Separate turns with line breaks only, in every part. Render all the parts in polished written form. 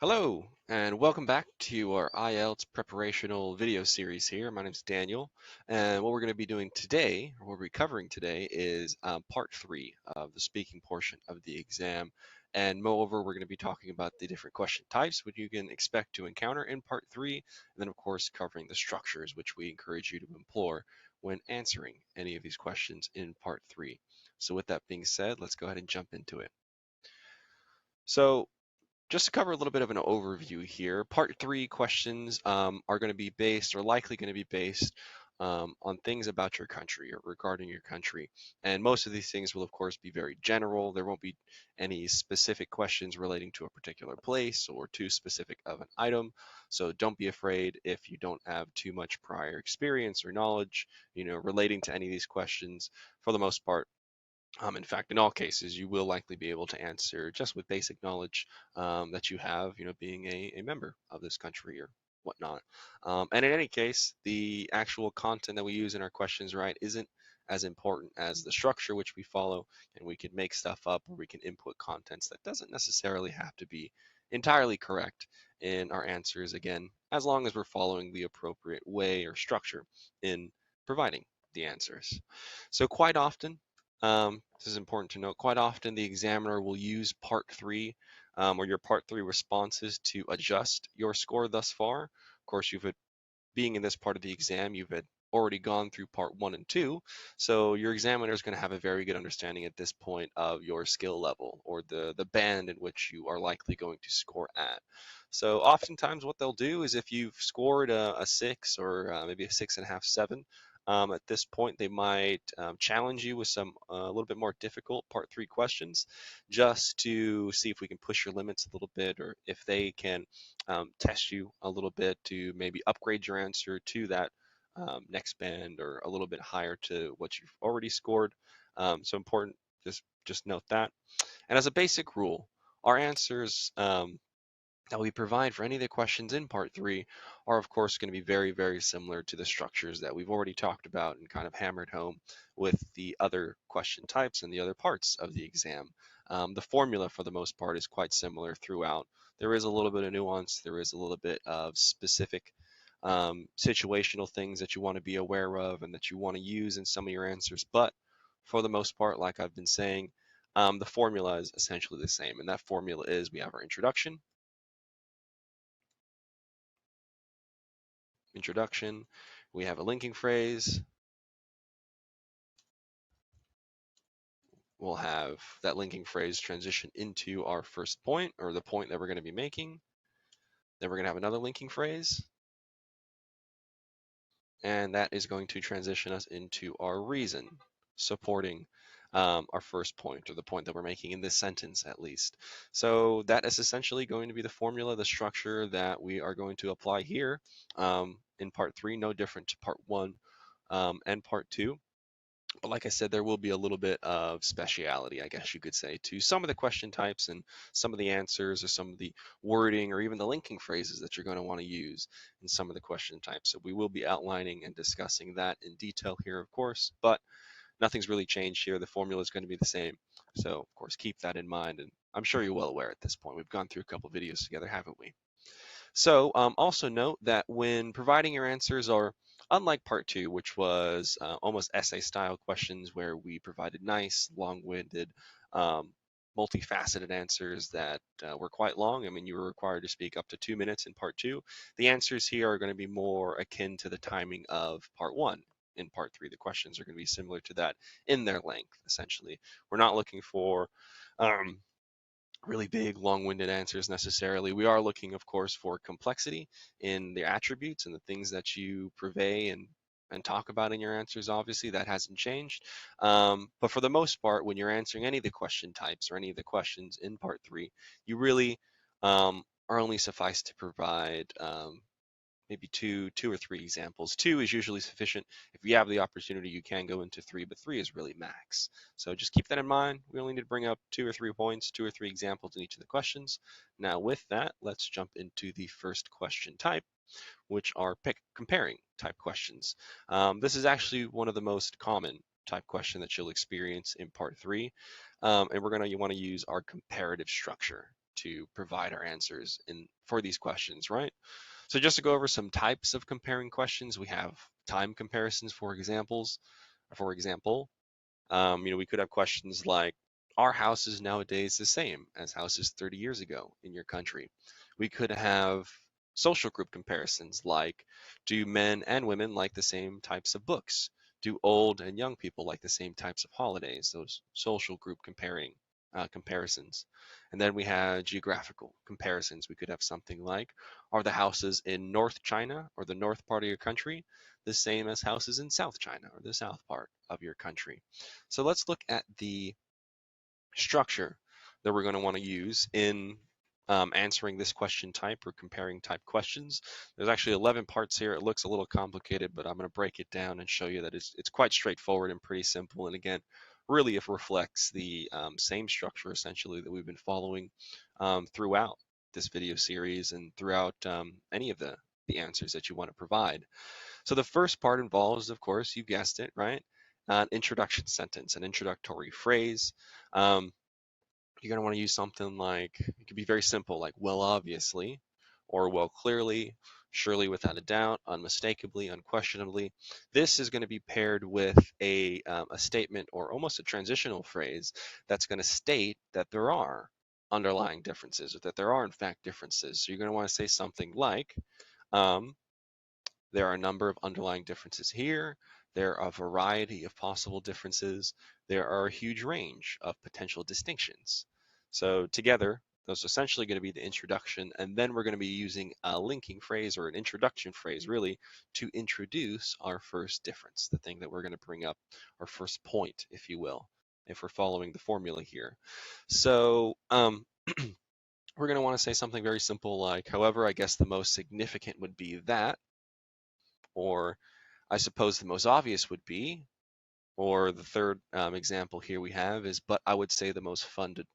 Hello, and welcome back to our IELTS preparational video series here. My name is Daniel, and what we're going to be doing today, or what we're covering today, is part 3 of the speaking portion of the exam. And moreover, we're going to be talking about the different question types, which you can expect to encounter in part 3, and then, of course, covering the structures, which we encourage you to employ when answering any of these questions in part 3. So with that being said, let's go ahead and jump into it. So just to cover a little bit of an overview here, part 3 questions are going to be based or likely going to be based on things about your country or regarding your country. And most of these things will, of course, be very general. There won't be any specific questions relating to a particular place or too specific of an item. So don't be afraid if you don't have too much prior experience or knowledge, relating to any of these questions. For the most part, in fact, in all cases, you will likely be able to answer just with basic knowledge that you have, being a member of this country or whatnot. And in any case, the actual content that we use in our questions, right, isn't as important as the structure which we follow, and we can make stuff up or we can input contents that doesn't necessarily have to be entirely correct in our answers, again, as long as we're following the appropriate way or structure in providing the answers. So quite often, this is important to note. Quite often, the examiner will use part 3 or your part 3 responses to adjust your score thus far. Of course, being in this part of the exam, you've had already gone through part 1 and 2, so your examiner is going to have a very good understanding at this point of your skill level or the band in which you are likely going to score at. So oftentimes what they'll do is if you've scored a 6 or maybe a 6.5, 7, at this point, they might challenge you with some a little bit more difficult part 3 questions just to see if we can push your limits a little bit or if they can test you a little bit to maybe upgrade your answer to that next band or a little bit higher to what you've already scored. So important, just note that. And as a basic rule, our answers that we provide for any of the questions in part 3 are of course going to be very, very similar to the structures that we've already talked about and kind of hammered home with the other question types and the other parts of the exam. The formula for the most part is quite similar throughout. There is a little bit of nuance, there is a little bit of specific situational things that you want to be aware of and that you want to use in some of your answers, but for the most part, like I've been saying, the formula is essentially the same, and that formula is we have our introduction, we have a linking phrase, we'll have that linking phrase transition into our first point or the point that we're going to be making. Then we're going to have another linking phrase, and that is going to transition us into our reason supporting our first point or the point that we're making in this sentence at least. So that is essentially going to be the formula, the structure that we are going to apply here in part 3, no different to part 1 and part 2. But like I said, there will be a little bit of speciality, I guess you could say, to some of the question types and some of the answers or some of the wording or even the linking phrases that you're going to want to use in some of the question types. So we will be outlining and discussing that in detail here, of course, but nothing's really changed here. The formula is going to be the same. So, of course, keep that in mind. And I'm sure you're well aware at this point. We've gone through a couple videos together, haven't we? So also note that when providing your answers are unlike part 2, which was almost essay style questions where we provided nice, long-winded, multifaceted answers that were quite long. I mean, you were required to speak up to 2 minutes in part 2. The answers here are going to be more akin to the timing of part 1. In part 3, the questions are going to be similar to that in their length, essentially. We're not looking for um, really big, long-winded answers necessarily. We are looking, of course, for complexity in the attributes and the things that you purvey and talk about in your answers. Obviously, that hasn't changed. But for the most part, when you're answering any of the question types or any of the questions in part 3, you really are only suffice to provide maybe two or three examples. Two is usually sufficient. If you have the opportunity, you can go into three, but three is really max. So just keep that in mind. We only need to bring up 2 or 3 points, 2 or 3 examples in each of the questions. Now with that, let's jump into the first question type, which are comparing type questions. This is actually one of the most common type question that you'll experience in part 3. And we're going to want to use our comparative structure to provide our answers for these questions, right? So just to go over some types of comparing questions, we have time comparisons, for examples. For example, we could have questions like, are houses nowadays the same as houses 30 years ago in your country? We could have social group comparisons like, do men and women like the same types of books? Do old and young people like the same types of holidays? Those social group comparisons. And then we have geographical comparisons. We could have something like, are the houses in North China or the north part of your country the same as houses in South China or the south part of your country? So let's look at the structure that we're going to want to use in answering this question type or comparing type questions. There's actually 11 parts here. It looks a little complicated, but I'm going to break it down and show you that it's quite straightforward and pretty simple. And again, really it reflects the same structure essentially that we've been following throughout this video series and throughout any of the answers that you want to provide. So the first part involves, of course, you guessed it, right? An introduction sentence, an introductory phrase. Um, you're going to want to use something like, it could be very simple, like, well, obviously, or well, clearly, surely, without a doubt, unmistakably, unquestionably. This is going to be paired with a statement or almost a transitional phrase that's going to state that there are underlying differences or that there are, in fact, differences. So you're going to want to say something like, um, there are a number of underlying differences here. There are a variety of possible differences. There are a huge range of potential distinctions. So together, those are essentially going to be the introduction, and then we're going to be using a linking phrase or an introduction phrase, really, to introduce our first difference, the thing that we're going to bring up, our first point, if you will, if we're following the formula here. So we're going to want to say something very simple like, however, I guess the most significant would be that, or I suppose the most obvious would be, or the third example here we have is, but I would say the most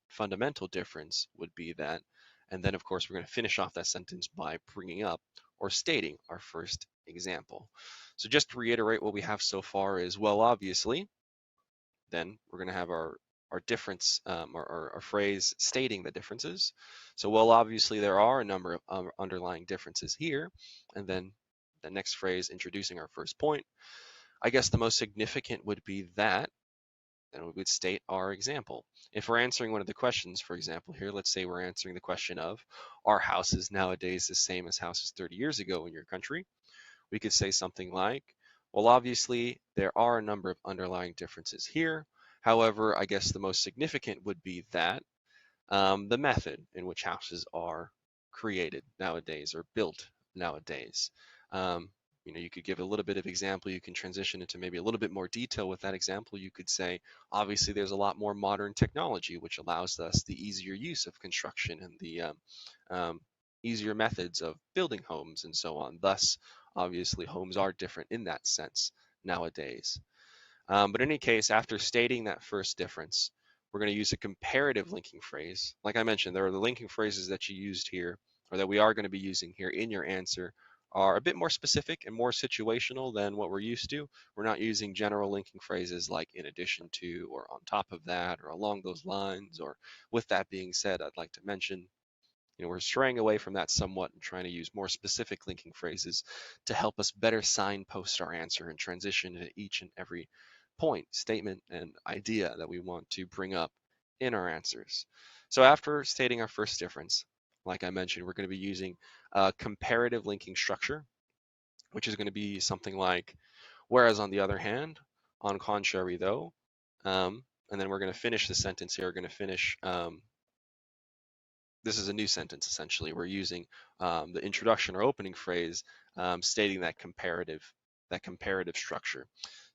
fundamental difference would be that. And then, of course, we're going to finish off that sentence by bringing up or stating our first example. So just to reiterate what we have so far is, well, obviously, then we're going to have our difference or our phrase stating the differences. So, well, obviously, there are a number of underlying differences here. And then the next phrase introducing our first point. I guess the most significant would be that, and we would state our example. If we're answering one of the questions, for example, here, let's say we're answering the question of, are houses nowadays the same as houses 30 years ago in your country? We could say something like, well, obviously, there are a number of underlying differences here. However, I guess the most significant would be that the method in which houses are created nowadays or built nowadays. Um, you could give a little bit of example. You can transition into maybe a little bit more detail with that example. You could say, obviously, there's a lot more modern technology, which allows us the easier use of construction and the easier methods of building homes and so on. Thus, obviously, homes are different in that sense nowadays. But in any case, after stating that first difference, we're going to use a comparative linking phrase. Like I mentioned, there are the linking phrases that you used here, or that we are going to be using here in your answer, are a bit more specific and more situational than what we're used to. We're not using general linking phrases like in addition to, or on top of that, or along those lines, or with that being said, I'd like to mention. We're straying away from that somewhat and trying to use more specific linking phrases to help us better signpost our answer and transition to each and every point, statement, and idea that we want to bring up in our answers. So after stating our first difference, like I mentioned, we're going to be using a comparative linking structure, which is going to be something like, whereas on the other hand, on contrary though, and then we're going to finish the sentence here. We're going to finish this is a new sentence essentially. We're using the introduction or opening phrase stating that comparative structure.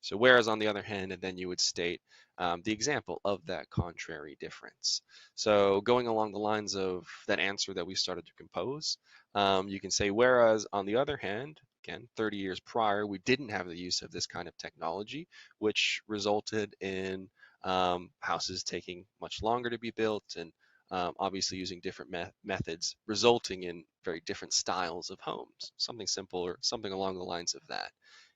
So whereas on the other hand, and then you would state the example of that contrary difference. So going along the lines of that answer that we started to compose, you can say whereas on the other hand, again, 30 years prior, we didn't have the use of this kind of technology, which resulted in houses taking much longer to be built and obviously using different methods, resulting in very different styles of homes. Something simple or something along the lines of that.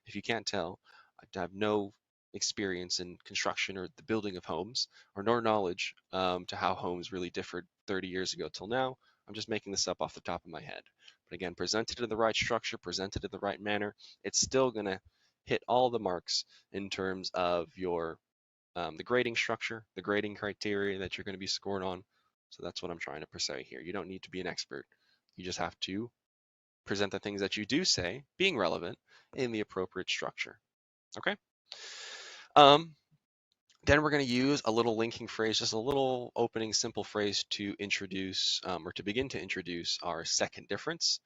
If you can't tell, I have no experience in construction or the building of homes, or nor knowledge to how homes really differed 30 years ago till now. I'm just making this up off the top of my head. But again, presented in the right structure, presented in the right manner, it's still going to hit all the marks in terms of your the grading structure, the grading criteria that you're going to be scored on. So that's what I'm trying to say here. You don't need to be an expert. You just have to present the things that you do say, being relevant, in the appropriate structure. Okay? Um, then we're going to use a little linking phrase, just a little opening simple phrase to introduce or to begin to introduce our second difference.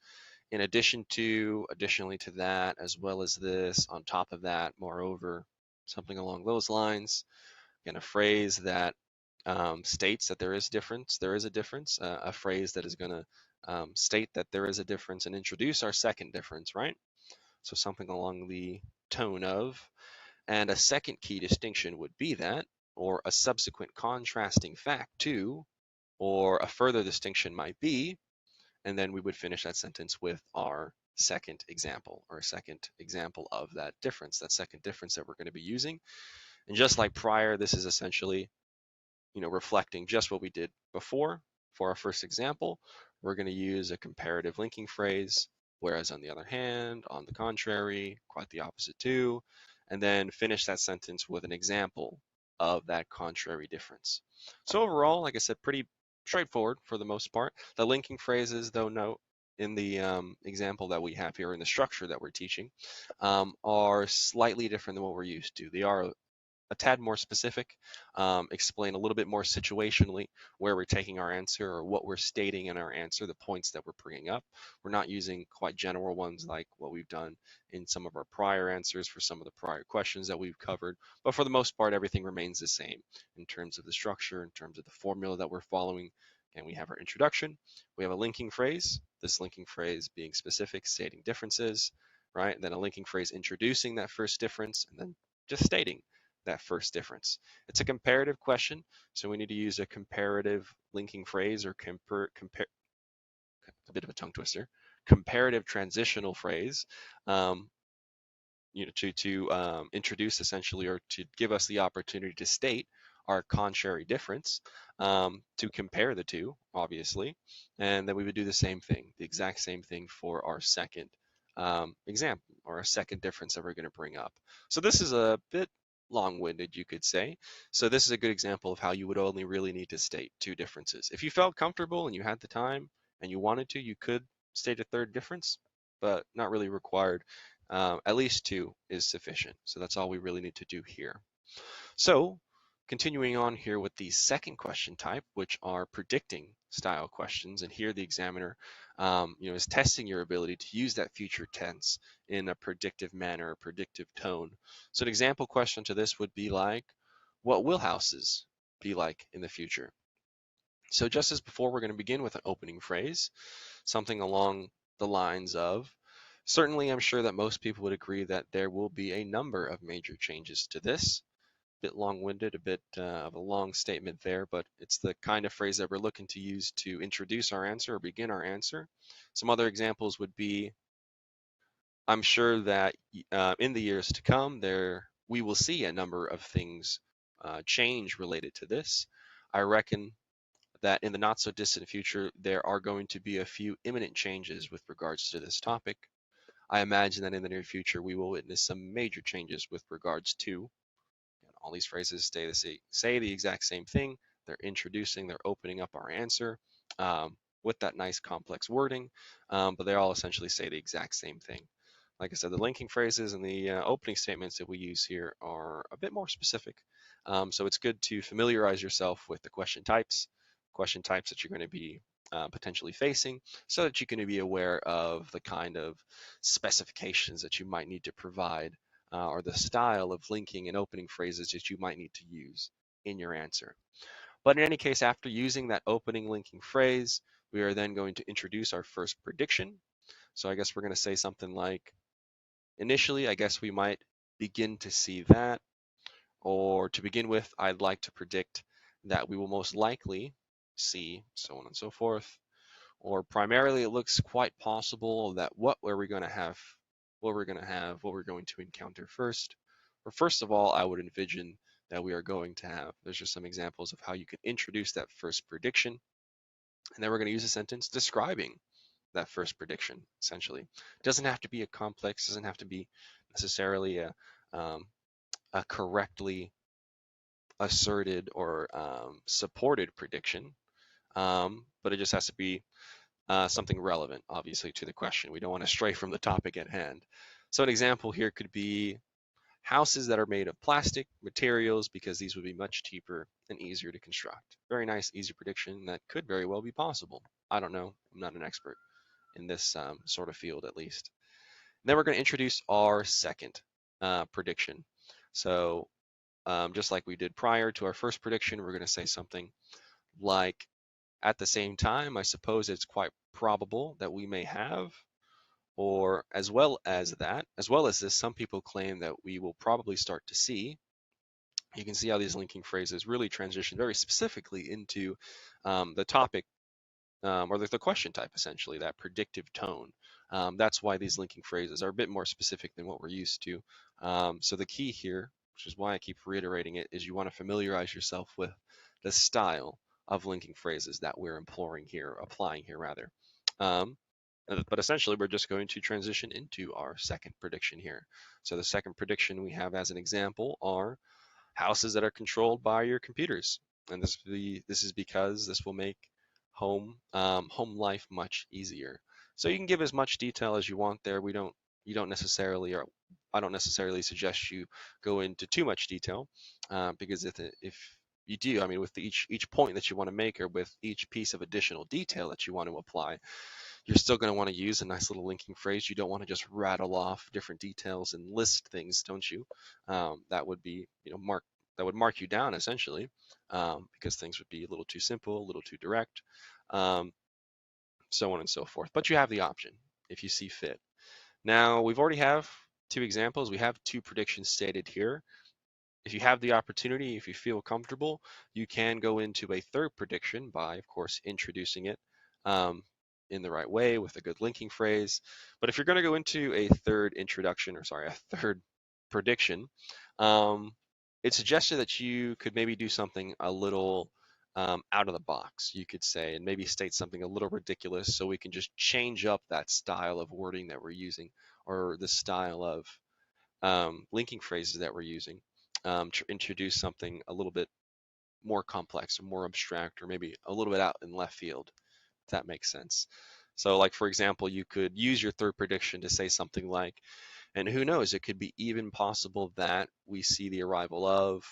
Additionally to that, as well as this, on top of that, moreover, something along those lines. Again, a phrase that states that there is a difference, a phrase that is going to state that there is a difference and introduce our second difference, right? So something along the tone of, and a second key distinction would be that, or a subsequent contrasting fact to, or a further distinction might be, and then we would finish that sentence with our second example, or a second example of that difference, that second difference that we're going to be using. And just like prior, this is essentially, reflecting just what we did before. For our first example, we're going to use a comparative linking phrase, whereas on the other hand, on the contrary, quite the opposite too, and then finish that sentence with an example of that contrary difference. So overall, like I said, pretty straightforward for the most part. The linking phrases, though, note in the example that we have here in the structure that we're teaching, are slightly different than what we're used to. They are a tad more specific, explain a little bit more situationally where we're taking our answer or what we're stating in our answer, the points that we're bringing up. We're not using quite general ones like what we've done in some of our prior answers for some of the prior questions that we've covered. But for the most part, everything remains the same in terms of the structure, in terms of the formula that we're following. And we have our introduction. We have a linking phrase, this linking phrase being specific, stating differences, right? And then a linking phrase introducing that first difference, and then just stating that first difference. It's a comparative question, so we need to use a comparative linking phrase or a bit of a tongue twister, comparative transitional phrase, um, to introduce essentially, or to give us the opportunity to state our contrary difference, to compare the two, obviously, and then we would do the same thing, the exact same thing for our second example, or a second difference that we're going to bring up. So this is a bit long-winded, you could say. So this is a good example of how you would only really need to state two differences. If you felt comfortable and you had the time and you wanted to, you could state a third difference, but not really required. At least two is sufficient. So that's all we really need to do here. So continuing on here with the second question type, which are predicting style questions. And here the examiner is testing your ability to use that future tense in a predictive manner, a predictive tone. So an example question to this would be like, what will houses be like in the future? So just as before, we're going to begin with an opening phrase, something along the lines of, certainly I'm sure that most people would agree that there will be a number of major changes to this. A bit long-winded, a bit of a long statement there, but it's the kind of phrase that we're looking to use to introduce our answer or begin our answer. Some other examples would be, I'm sure that in the years to come, we will see a number of things change related to this. I reckon that in the not so distant future, there are going to be a few imminent changes with regards to this topic. I imagine that in the near future, we will witness some major changes with regards to, and all these phrases say the exact same thing. They're opening up our answer with that nice complex wording, but they all essentially say the exact same thing. Like I said, the linking phrases and the opening statements that we use here are a bit more specific. So it's good to familiarize yourself with the question types that you're going to be potentially facing, so that you can be aware of the kind of specifications that you might need to provide, or the style of linking and opening phrases that you might need to use in your answer. But in any case, after using that opening linking phrase, we are then going to introduce our first prediction. So I guess we're going to say something like, initially, I guess we might begin to see that, or to begin with, I'd like to predict that we will most likely see, so on and so forth. Or primarily, it looks quite possible that what we're going to encounter first But first of all, I would envision that we are going to have, there's just some examples of how you can introduce that first prediction. And then we're going to use a sentence describing that first prediction, essentially. It doesn't have to be a complex, doesn't have to be necessarily a correctly asserted or supported prediction, but it just has to be something relevant, obviously, to the question. We don't want to stray from the topic at hand. So an example here could be houses that are made of plastic materials because these would be much cheaper and easier to construct. Very nice, easy prediction that could very well be possible. I don't know. I'm not an expert in this sort of field, at least. Then we're going to introduce our second prediction. So just like we did prior to our first prediction, we're going to say something like, at the same time, I suppose it's quite probable that we may have, or as well as this, some people claim that we will probably start to see. You can see how these linking phrases really transition very specifically into the topic or the question type, essentially, that predictive tone. That's why these linking phrases are a bit more specific than what we're used to. So the key here, which is why I keep reiterating it, is you want to familiarize yourself with the style of linking phrases that we're applying here rather. But essentially, we're just going to transition into our second prediction here. So the second prediction we have as an example are houses that are controlled by your computers. And this is because this will make home life much easier. So you can give as much detail as you want there. You don't necessarily, or I don't necessarily suggest you go into too much detail because if you do, I mean, with each point that you want to make or with each piece of additional detail that you want to apply, you're still going to want to use a nice little linking phrase. You don't want to just rattle off different details and list things, don't you? That would be, that would mark you down essentially, because things would be a little too simple, a little too direct, so on and so forth. But you have the option if you see fit. Now we've already have two examples. We have two predictions stated here. If you have the opportunity, if you feel comfortable, you can go into a third prediction by, of course, introducing it in the right way with a good linking phrase. But if you're going to go into a third prediction, it's suggested that you could maybe do something a little out of the box, you could say, and maybe state something a little ridiculous so we can just change up that style of wording that we're using or the style of linking phrases that we're using to introduce something a little bit more complex or more abstract or maybe a little bit out in left field, if that makes sense. So like, for example, you could use your third prediction to say something like, and who knows, it could be even possible that we see the arrival of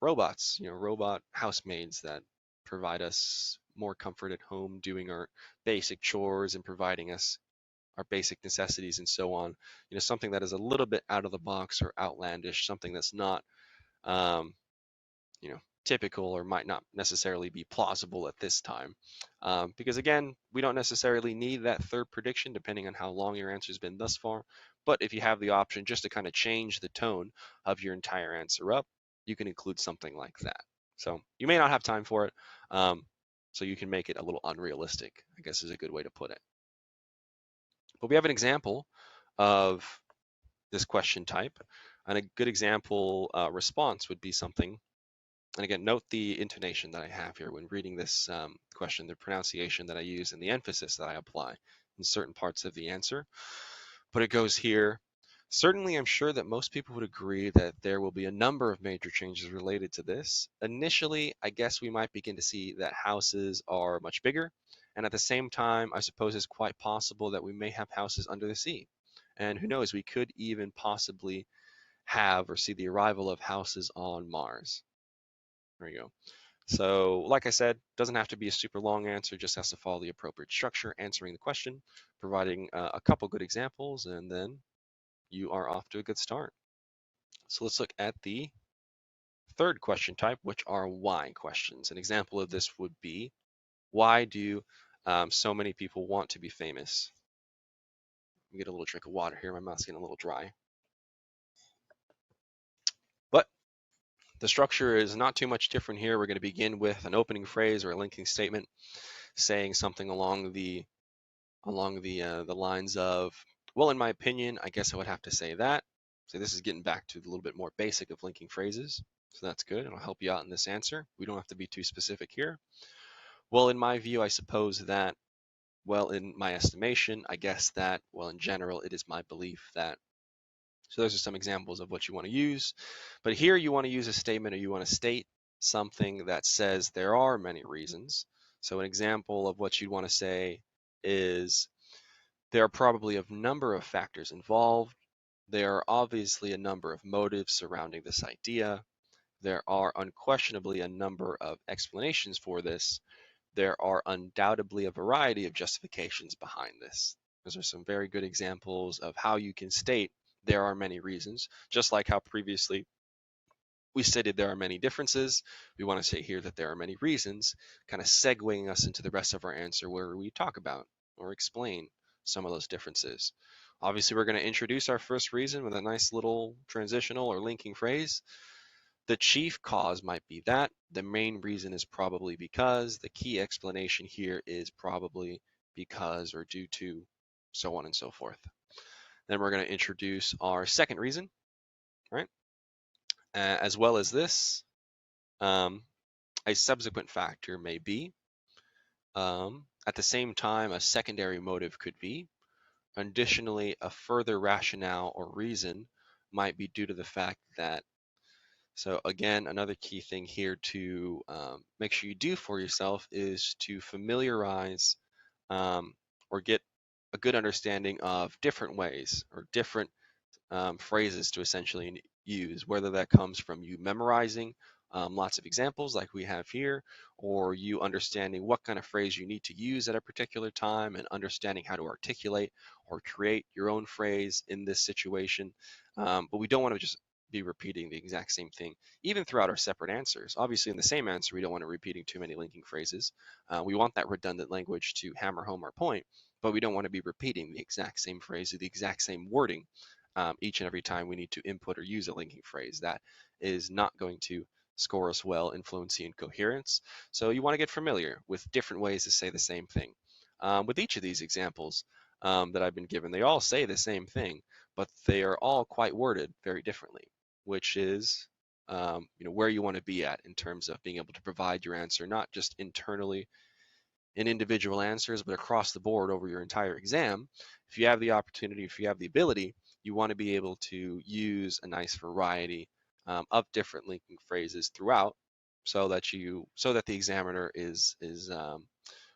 robots, robot housemaids that provide us more comfort at home, doing our basic chores and providing us our basic necessities and so on. Something that is a little bit out of the box or outlandish, something that's not, typical or might not necessarily be plausible at this time. Because again, we don't necessarily need that third prediction depending on how long your answer has been thus far. But if you have the option just to kind of change the tone of your entire answer up, you can include something like that. So you may not have time for it. So you can make it a little unrealistic, I guess is a good way to put it. But we have an example of this question type, and a good example response would be something, and again, note the intonation that I have here when reading this question, the pronunciation that I use and the emphasis that I apply in certain parts of the answer. But it goes here, certainly I'm sure that most people would agree that there will be a number of major changes related to this. Initially, I guess we might begin to see that houses are much bigger, and at the same time, I suppose it's quite possible that we may have houses under the sea. And who knows, we could even possibly have or see the arrival of houses on Mars. There you go. So like I said, doesn't have to be a super long answer, just has to follow the appropriate structure, answering the question, providing a couple good examples, and then you are off to a good start. So let's look at the third question type, which are why questions. An example of this would be, why do so many people want to be famous? Let me get a little drink of water here. My mouth's getting a little dry. But the structure is not too much different here. We're going to begin with an opening phrase or a linking statement saying something along the lines of, well, in my opinion, I guess I would have to say that. So this is getting back to a little bit more basic of linking phrases. So that's good, and I'll help you out in this answer. We don't have to be too specific here. Well, in my view, I suppose that, well, in my estimation, I guess that, well, in general, it is my belief that. So those are some examples of what you want to use. But here you want to use a statement, or you want to state something that says there are many reasons. So an example of what you'd want to say is, there are probably a number of factors involved. There are obviously a number of motives surrounding this idea. There are unquestionably a number of explanations for this. There are undoubtedly a variety of justifications behind this. Those are some very good examples of how you can state there are many reasons, just like how previously we stated there are many differences. We want to say here that there are many reasons, kind of segueing us into the rest of our answer where we talk about or explain some of those differences. Obviously, we're going to introduce our first reason with a nice little transitional or linking phrase. The chief cause might be that. The main reason is probably because. The key explanation here is probably because or due to, so on and so forth. Then we're going to introduce our second reason, right? As well as this, a subsequent factor may be. At the same time, a secondary motive could be. Additionally, a further rationale or reason might be due to the fact that. So again, another key thing here to make sure you do for yourself is to familiarize or get a good understanding of different ways or different phrases to essentially use, whether that comes from you memorizing lots of examples like we have here, or you understanding what kind of phrase you need to use at a particular time and understanding how to articulate or create your own phrase in this situation. But we don't want to just be repeating the exact same thing, even throughout our separate answers. Obviously, in the same answer, we don't want to repeating too many linking phrases. We want that redundant language to hammer home our point, but we don't want to be repeating the exact same phrase or the exact same wording each and every time we need to input or use a linking phrase. That is not going to score us well in fluency and coherence. So you want to get familiar with different ways to say the same thing. With each of these examples that I've been given, they all say the same thing, but they are all quite worded very differently, which is where you want to be at in terms of being able to provide your answer, not just internally in individual answers, but across the board over your entire exam. If you have the opportunity, if you have the ability, you want to be able to use a nice variety of different linking phrases throughout, so that the examiner is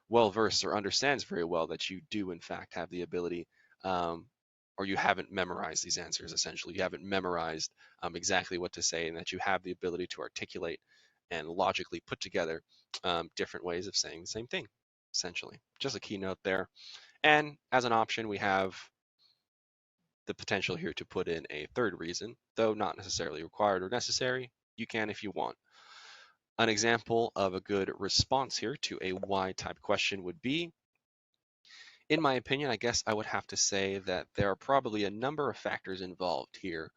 well versed or understands very well that you do in fact have the ability, or you haven't memorized these answers. Essentially, you haven't memorized exactly what to say, and that you have the ability to articulate and logically put together different ways of saying the same thing. Essentially, just a keynote there. And as an option, we have the potential here to put in a third reason, though not necessarily required or necessary. You can if you want. An example of a good response here to a why type question would be, in my opinion, I guess I would have to say that there are probably a number of factors involved here.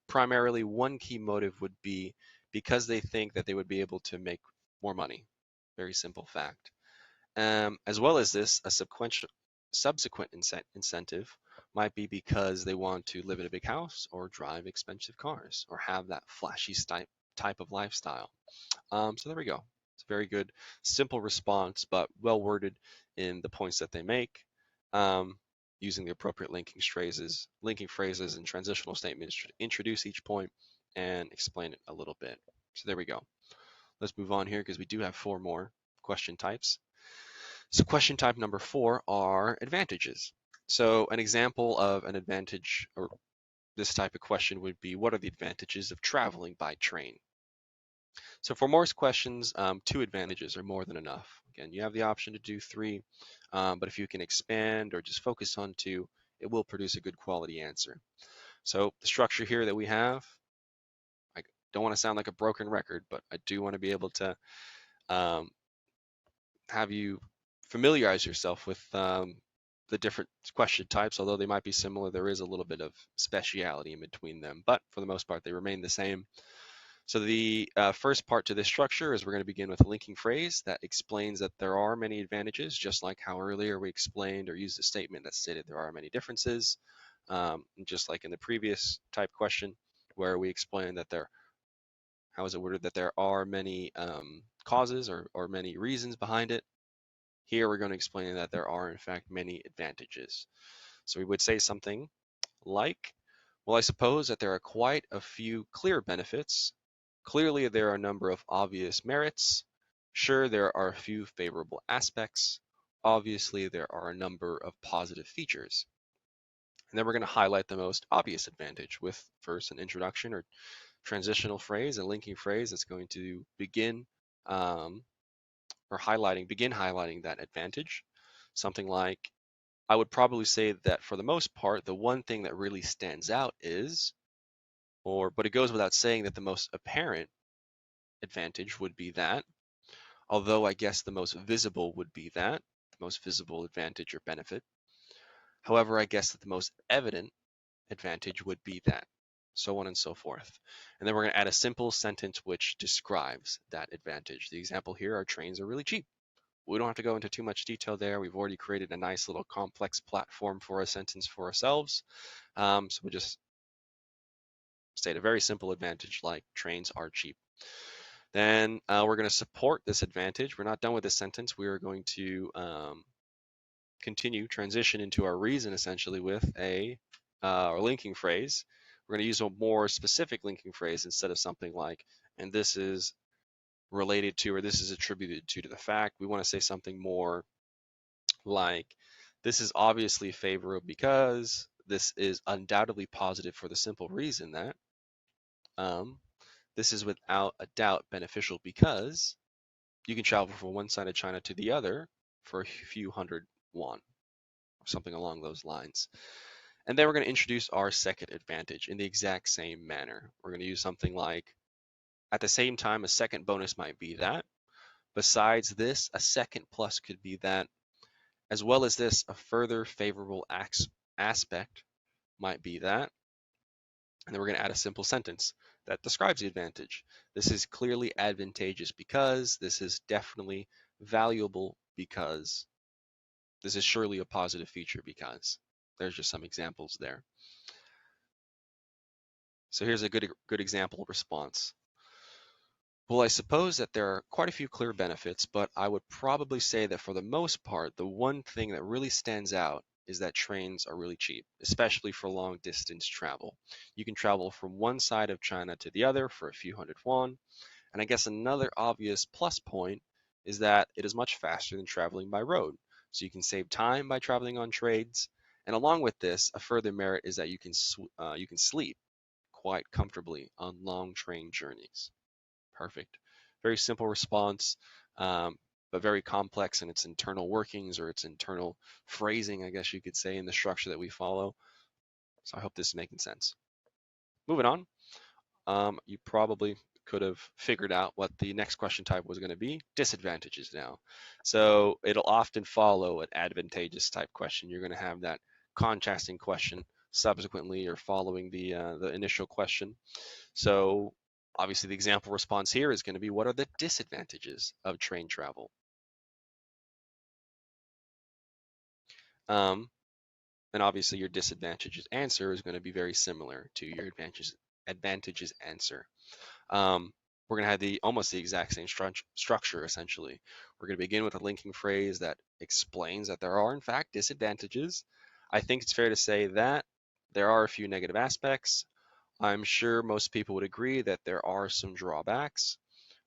Primarily, one key motive would be because they think that they would be able to make more money. Very simple fact. As well as this, a subsequent incentive might be because they want to live in a big house or drive expensive cars or have that flashy type of lifestyle. So there we go. It's a very good, simple response, but well worded in the points that they make, using the appropriate linking phrases and transitional statements to introduce each point and explain it a little bit. So there we go. Let's move on here because we do have 4 more question types. So question type number 4 are advantages. So an example of an advantage, or this type of question, would be, what are the advantages of traveling by train? So for most questions, 2 advantages are more than enough. Again, you have the option to do 3, but if you can expand or just focus on 2, it will produce a good quality answer. So the structure here that we have, I don't want to sound like a broken record, but I do want to be able to have you familiarize yourself with the different question types. Although they might be similar, there is a little bit of speciality in between them, but for the most part, they remain the same. So the first part to this structure is we're going to begin with a linking phrase that explains that there are many advantages, just like how earlier we explained or used a statement that stated there are many differences. just like in the previous type question where we explained that how is it worded, that there are many causes or many reasons behind it. Here we're going to explain that there are in fact many advantages. So we would say something like, well, I suppose that there are quite a few clear benefits. Clearly, there are a number of obvious merits. Sure, there are a few favorable aspects. Obviously, there are a number of positive features. And then we're going to highlight the most obvious advantage with first an introduction or transitional phrase, a linking phrase that's going to begin begin highlighting that advantage. Something like, I would probably say that for the most part, the one thing that really stands out is, but it goes without saying that the most apparent advantage would be that, although I guess the most visible would be that, the most visible advantage or benefit. However, I guess that the most evident advantage would be that, so on and so forth. And then we're going to add a simple sentence which describes that advantage. The example here, our trains are really cheap. We don't have to go into too much detail there. We've already created a nice little complex platform for a sentence for ourselves. So we'll just state a very simple advantage like trains are cheap. Then we're going to support this advantage. We're not done with this sentence. We are going to transition into our reason essentially with a linking phrase. We're going to use a more specific linking phrase instead of something like, and this is related to, or this is attributed to the fact. We want to say something more like, this is obviously favorable because this is undoubtedly positive for the simple reason that this is without a doubt beneficial because you can travel from one side of China to the other for a few hundred won, or something along those lines. And then we're going to introduce our second advantage in the exact same manner. We're going to use something like, at the same time, a second bonus might be that. Besides this, a second plus could be that. As well as this, a further favorable aspect might be that. And then we're going to add a simple sentence that describes the advantage. This is clearly advantageous because, this is definitely valuable because, this is surely a positive feature because. There's just some examples there. So here's a good example response. Well, I suppose that there are quite a few clear benefits, but I would probably say that for the most part, the one thing that really stands out is that trains are really cheap, especially for long distance travel. You can travel from one side of China to the other for a few hundred won. And I guess another obvious plus point is that it is much faster than traveling by road. So you can save time by traveling on trains. And along with this, a further merit is that you can sleep quite comfortably on long train journeys. Perfect. Very simple response, but very complex in its internal workings or its internal phrasing, I guess you could say, in the structure that we follow. So I hope this is making sense. Moving on, you probably could have figured out what the next question type was going to be. Disadvantages now. So it'll often follow an advantageous type question. You're going to have that contrasting question subsequently or following the initial question. So obviously the example response here is going to be, what are the disadvantages of train travel? And obviously your disadvantages answer is going to be very similar to your advantages answer. We're going to have almost the exact same structure essentially. We're going to begin with a linking phrase that explains that there are in fact disadvantages. I think it's fair to say that there are a few negative aspects. I'm sure most people would agree that there are some drawbacks.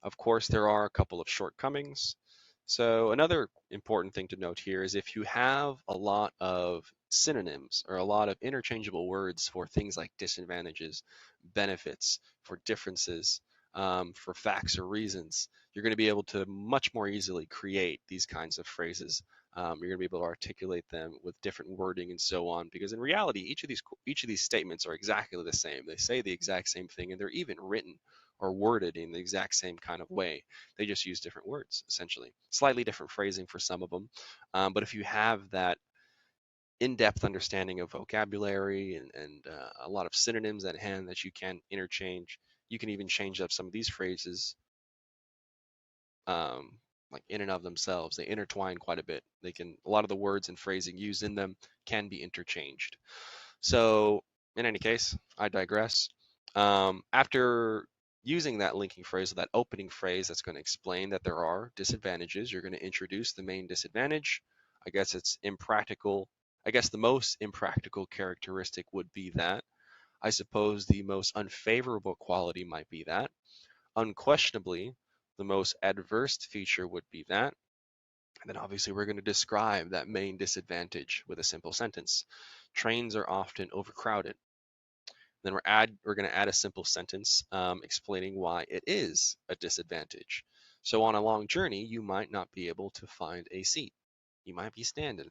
Of course, there are a couple of shortcomings. So another important thing to note here is if you have a lot of synonyms or a lot of interchangeable words for things like disadvantages, benefits, for differences, for facts or reasons, you're going to be able to much more easily create these kinds of phrases. You're going to be able to articulate them with different wording and so on, because in reality, each of these statements are exactly the same. They say the exact same thing, and they're even written or worded in the exact same kind of way. They just use different words, essentially. Slightly different phrasing for some of them. But if you have that in-depth understanding of vocabulary and a lot of synonyms at hand that you can interchange, you can even change up some of these phrases like in and of themselves. They intertwine quite a bit. A lot of the words and phrasing used in them can be interchanged. So in any case, I digress. After using that linking phrase, or that opening phrase that's going to explain that there are disadvantages, you're going to introduce the main disadvantage. I guess it's impractical. I guess the most impractical characteristic would be that. I suppose the most unfavorable quality might be that. Unquestionably, the most adverse feature would be that. And then obviously we're going to describe that main disadvantage with a simple sentence. Trains are often overcrowded. Then we're going to add a simple sentence explaining why it is a disadvantage. So on a long journey, you might not be able to find a seat. You might be standing.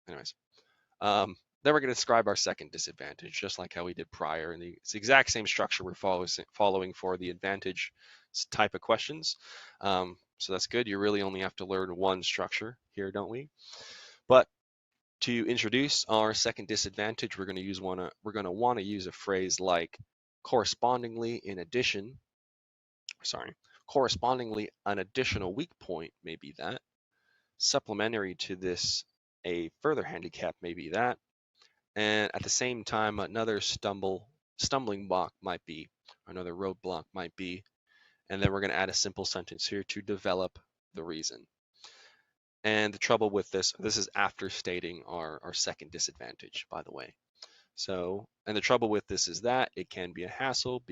Anyways, then we're going to describe our second disadvantage, just like how we did prior. And it's the exact same structure we're following for the advantage type of questions. So that's good. You really only have to learn one structure here, don't we? But to introduce our second disadvantage, we're going to want to use a phrase like correspondingly in addition, correspondingly an additional weak point may be that. Supplementary to this, a further handicap may be that. And at the same time, another stumbling block might be, another roadblock might be, and then we're going to add a simple sentence here to develop the reason. And the trouble with this is after stating our second disadvantage, by the way. So, and the trouble with this is that it can be a hassle,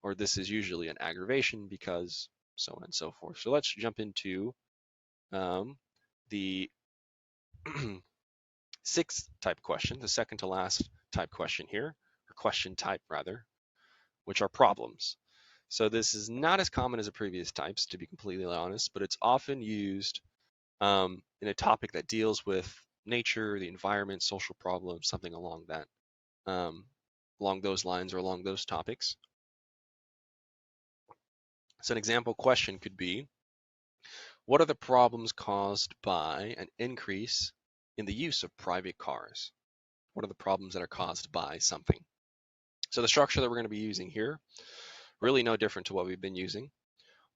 or this is usually an aggravation because so on and so forth. So let's jump into the sixth type question, the second to last type question here, or question type rather, which are problems. So this is not as common as the previous types, to be completely honest, but it's often used in a topic that deals with nature, the environment, social problems, something along that, along those lines or along those topics. So an example question could be, what are the problems caused by an increase in the use of private cars? What are the problems that are caused by something? So the structure that we're going to be using here, really no different to what we've been using,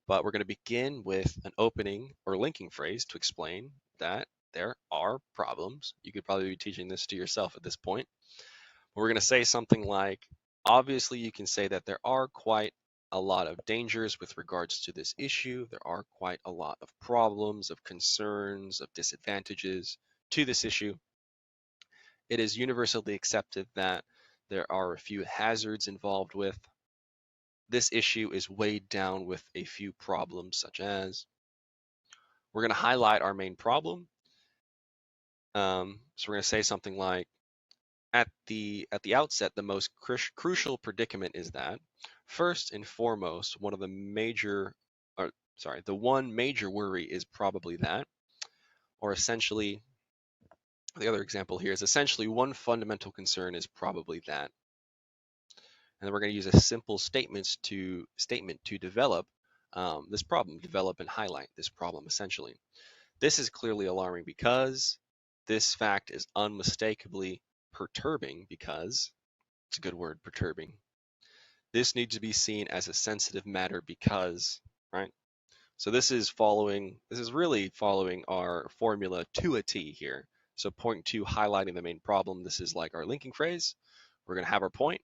but we're going to begin with an opening or linking phrase to explain that there are problems. You could probably be teaching this to yourself at this point. We're going to say something like, obviously you can say that there are quite a lot of dangers with regards to this issue. There are quite a lot of problems, of concerns, of disadvantages to this issue. It is universally accepted that there are a few hazards involved with. This issue is weighed down with a few problems, such as, we're going to highlight our main problem. So we're going to say something like, at the outset, the most crucial predicament is that, first and foremost, the one major worry is probably that, or essentially, the other example here is essentially one fundamental concern is probably that. And then we're going to use a simple statement to develop this problem, develop and highlight this problem essentially. This is clearly alarming because this fact is unmistakably perturbing because, it's a good word, perturbing. This needs to be seen as a sensitive matter because, right? So this is really following our formula to a T here. So point two, highlighting the main problem. This is like our linking phrase. We're going to have our point,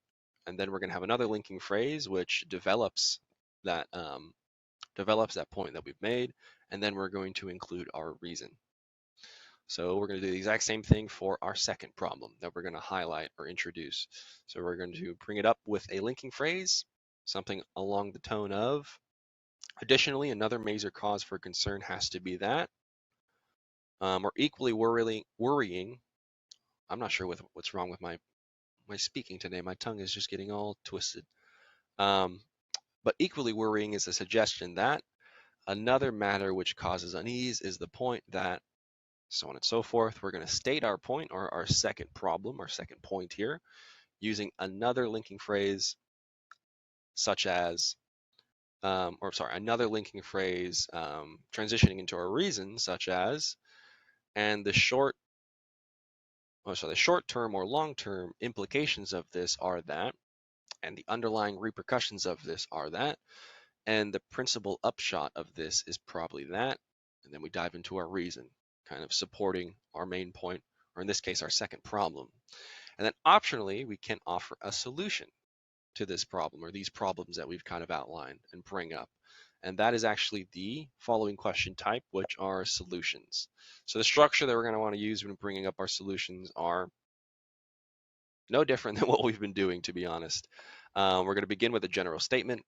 and then we're going to have another linking phrase which develops that point that we've made, and then we're going to include our reason. So we're going to do the exact same thing for our second problem that we're going to highlight or introduce. So we're going to bring it up with a linking phrase, something along the tone of, additionally, another major cause for concern has to be that, or equally worrying. I'm not sure what's wrong with my speaking today. My tongue is just getting all twisted. But equally worrying is a suggestion that another matter which causes unease is the point that, so on and so forth. We're going to state our point or our second problem, our second point here, using another linking phrase such as, another linking phrase transitioning into our reason such as, and the short-term or long-term implications of this are that, and the underlying repercussions of this are that, and the principal upshot of this is probably that, and then we dive into our reason, kind of supporting our main point, or in this case, our second problem. And then optionally, we can offer a solution to this problem or these problems that we've kind of outlined and bring up. And that is actually the following question type, which are solutions. So the structure that we're going to want to use when bringing up our solutions are no different than what we've been doing, to be honest. We're going to begin with a general statement,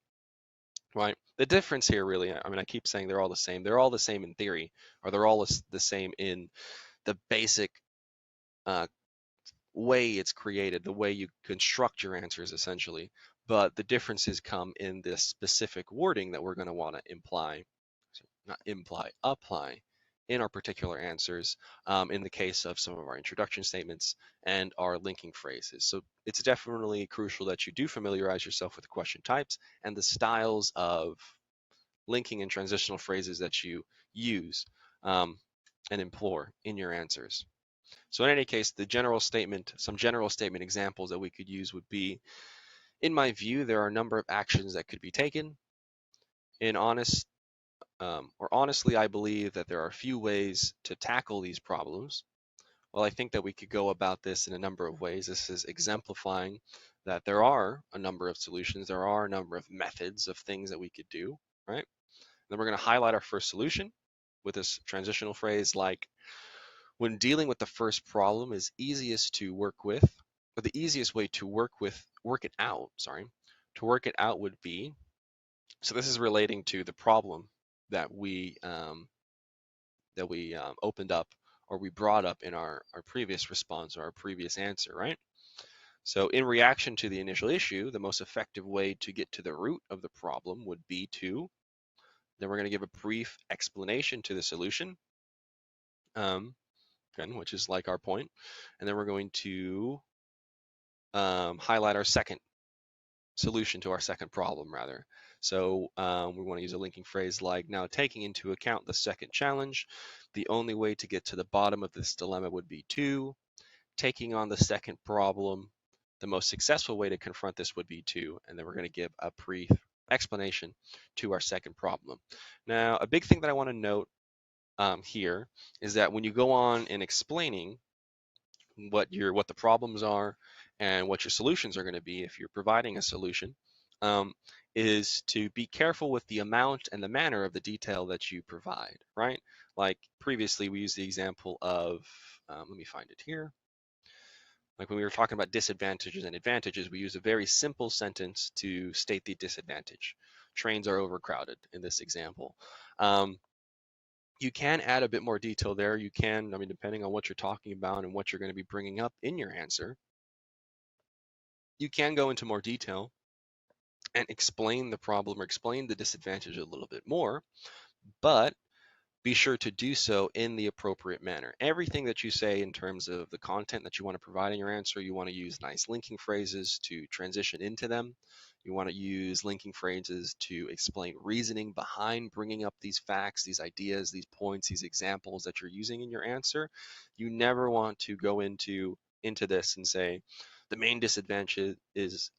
right? The difference here really, I mean, I keep saying they're all the same. They're all the same in theory, or they're all the same in the basic uh, way it's created, the way you construct your answers essentially. But the differences come in this specific wording that we're going to want to imply, not imply, apply in our particular answers in the case of some of our introduction statements and our linking phrases. So it's definitely crucial that you do familiarize yourself with the question types and the styles of linking and transitional phrases that you use and employ in your answers. So in any case, some general statement examples that we could use would be, in my view, there are a number of actions that could be taken. Honestly, I believe that there are a few ways to tackle these problems. Well, I think that we could go about this in a number of ways. This is exemplifying that there are a number of solutions. There are a number of methods of things that we could do, right? Then we're going to highlight our first solution with this transitional phrase like, when dealing with the first problem is easiest to work with, or the easiest way to work it out, would be, so this is relating to the problem that we opened up or we brought up in our previous response or our previous answer, right? So in reaction to the initial issue, the most effective way to get to the root of the problem would be to, then we're going to give a brief explanation to the solution, which is like our point, and then we're going to highlight our second solution to our second problem, rather. So we want to use a linking phrase like, now taking into account the second challenge, the only way to get to the bottom of this dilemma would be to, taking on the second problem, the most successful way to confront this would be to, and then we're going to give a brief explanation to our second problem. Now, a big thing that I want to note here is that when you go on in explaining what the problems are and what your solutions are going to be if you're providing a solution, is to be careful with the amount and the manner of the detail that you provide, right? Like previously we used the example of, let me find it here. Like when we were talking about disadvantages and advantages, we use a very simple sentence to state the disadvantage. Trains are overcrowded in this example. You can add a bit more detail there. You can, I mean, depending on what you're talking about and what you're going to be bringing up in your answer, you can go into more detail and explain the problem or explain the disadvantage a little bit more, but be sure to do so in the appropriate manner. Everything that you say in terms of the content that you want to provide in your answer, you want to use nice linking phrases to transition into them. You want to use linking phrases to explain reasoning behind bringing up these facts, these ideas, these points, these examples that you're using in your answer. You never want to go into this and say, the main disadvantage is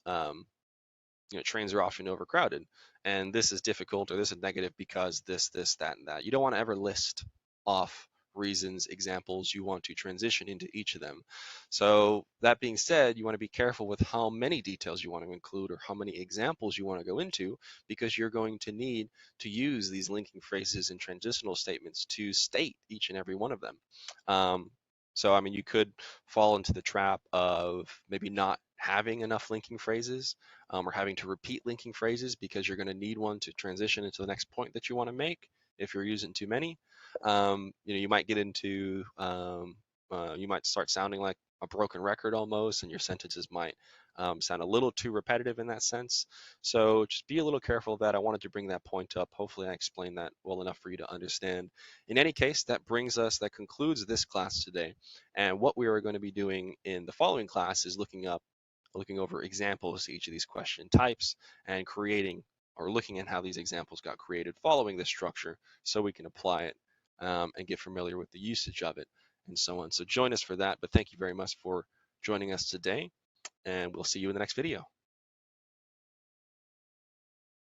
trains are often overcrowded, and this is difficult or this is negative because this, that, and that. You don't want to ever list off reasons, examples. You want to transition into each of them. So that being said, you want to be careful with how many details you want to include or how many examples you want to go into, because you're going to need to use these linking phrases and transitional statements to state each and every one of them. So, I mean, you could fall into the trap of maybe not having enough linking phrases or having to repeat linking phrases because you're going to need one to transition into the next point that you want to make if you're using too many. You might get into, you might start sounding like a broken record almost, and your sentences might sound a little too repetitive in that sense. So just be a little careful of that. I wanted to bring that point up. Hopefully I explained that well enough for you to understand. In any case, that concludes this class today. And what we are going to be doing in the following class is looking over examples to each of these question types and creating or looking at how these examples got created following this structure so we can apply it and get familiar with the usage of it and so on. So join us for that, but thank you very much for joining us today, and we'll see you in the next video.